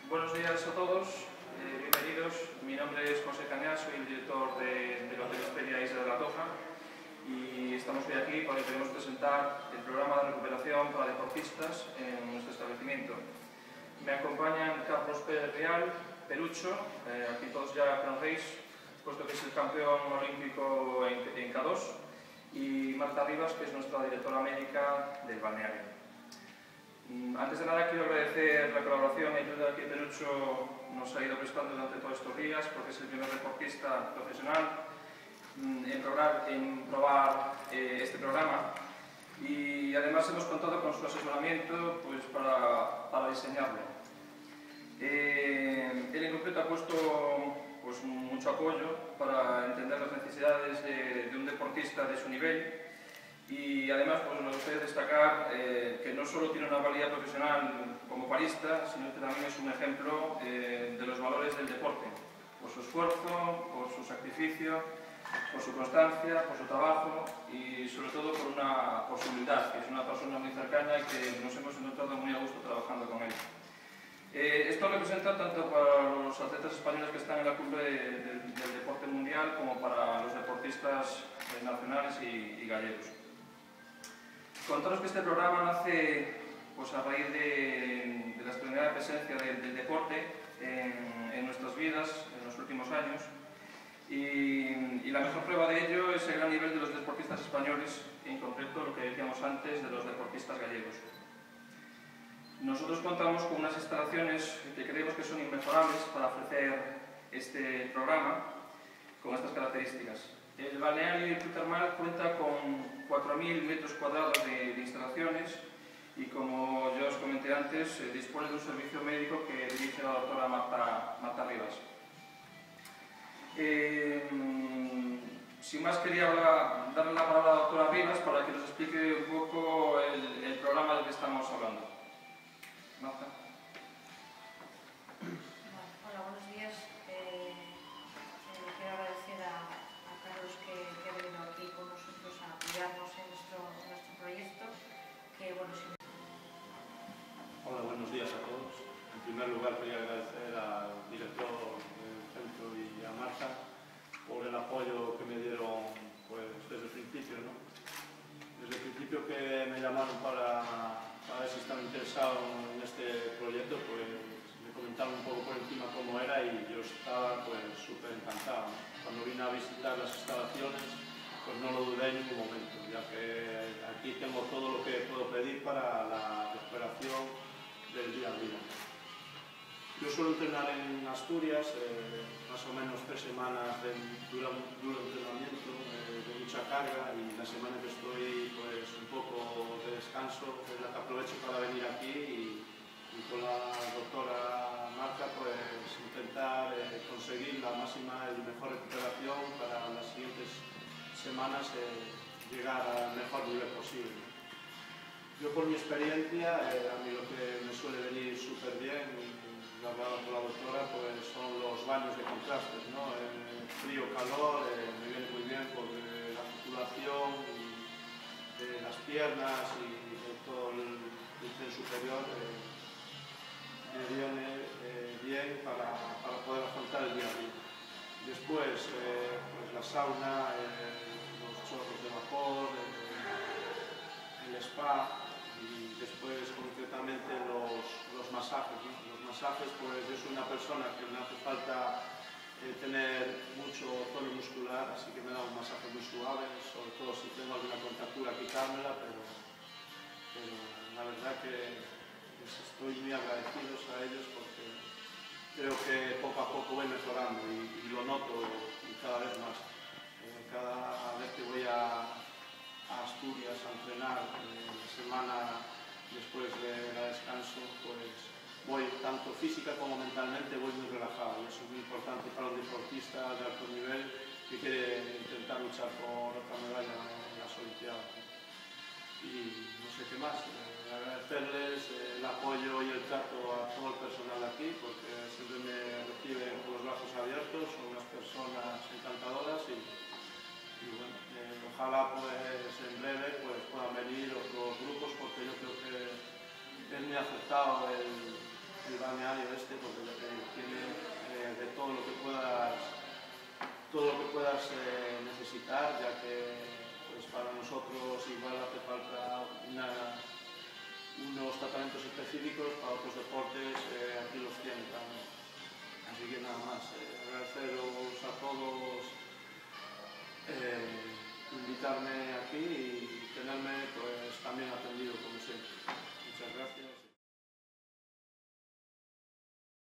Buenos días a todos, bienvenidos. Mi nombre es José Cañas, soy el director del Hotel Hesperia Isla de la Toja y estamos hoy aquí porque queremos presentar el programa de recuperación para deportistas en nuestro establecimiento. Me acompañan Carlos Pérez Real, Perucho, aquí todos ya conocéis, puesto que es el campeón olímpico en K2, y Marta Rivas, que es nuestra directora médica del balneario. Antes de nada quiero agradecer la colaboración y ayuda que Perucho nos ha ido prestando durante todos estos días, porque es el primer deportista profesional en probar este programa, y además hemos contado con su asesoramiento pues, para diseñarlo. Él en concreto ha puesto pues, mucho apoyo para entender las necesidades de un deportista de su nivel. Y además pues, me gustaría destacar que no solo tiene una valía profesional como parista, sino que también es un ejemplo de los valores del deporte, por su esfuerzo, por su sacrificio, por su constancia, por su trabajo y sobre todo por su humildad, que es una persona muy cercana y que nos hemos encontrado muy a gusto trabajando con él. Esto representa tanto para los atletas españoles que están en la cumbre del deporte mundial como para los deportistas nacionales y gallegos. Contaros que este programa nace pues, a raíz de la extraordinaria presencia del deporte en nuestras vidas en los últimos años y la mejor prueba de ello es el gran nivel de los deportistas españoles, en concreto lo que decíamos antes de los deportistas gallegos. Nosotros contamos con unas instalaciones que creemos que son inmejorables para ofrecer este programa con estas características. El balneario hidrotermal cuenta con 4.000 metros cuadrados de instalaciones y, como ya os comenté antes, dispone de un servicio médico que dirige la doctora Marta Rivas. Sin más, quería darle la palabra a la doctora Rivas para que nos explique un poco el programa del que estamos hablando. Marta. Hola, buenos días. Quiero agradecer a Carlos que ha venido aquí con nosotros a apoyarnos en nuestro proyecto. Hola, buenos días a todos. En primer lugar, quería agradecer al director del centro y a Marta por el apoyo que me dieron pues, desde el principio, ¿no? Desde el principio que me llamaron para ver si estaban interesados en este proyecto, pues me comentaron un poco por encima cómo era y yo estaba pues súper encantado, ¿no? Cuando vine a visitar las instalaciones, pues no lo dudé en ningún momento, ya que aquí tengo todo lo que puedo pedir para la recuperación del día a día. Yo suelo entrenar en Asturias, más o menos 3 semanas de duro entrenamiento, de mucha carga, y la semana que estoy pues un poco de descanso es la que aprovecho para venir aquí y con la doctora Marta pues intentar conseguir la máxima y mejor recuperación para las siguientes semanas llegar al mejor nivel posible. Yo por mi experiencia, a mí lo que me suele venir súper bien, lo hablaba con la doctora, pues son los baños de contrastes, ¿no? Frío-calor, me viene muy bien porque la articulación de las piernas y de todo el tren superior me viene bien para poder afrontar el día a día. Después, pues la sauna, los chorros de vapor, el spa y después concretamente los masajes, ¿no? Los masajes, pues yo soy una persona que me hace falta tener mucho tono muscular, así que me da un masaje muy suave, sobre todo si tengo alguna contractura quitármela, pero la verdad que estoy muy agradecidos a ellos porque creo que poco a poco voy mejorando y lo noto y cada vez más. Cada vez que voy a Asturias a entrenar, la semana después de la descanso, pues voy tanto física como mentalmente voy muy relajado, y eso es muy importante para un deportista de alto nivel que quiere intentar luchar por otra medalla en las Olimpiadas. Y no sé qué más, agradecerles el apoyo y el trato a todo el personal aquí, porque siempre me reciben con los brazos abiertos, son unas personas encantadoras y bueno, ojalá pues en breve pues, puedan venir otros grupos, porque yo creo que es muy acertado el el balneario este, porque ya te digo, tiene de todo lo que puedas necesitar, ya que pues para nosotros igual hace falta unos tratamientos específicos, para otros deportes aquí los tienen también. Así que nada más, agradeceros a todos invitarme aquí y tenerme pues también atendido como siempre. Muchas gracias.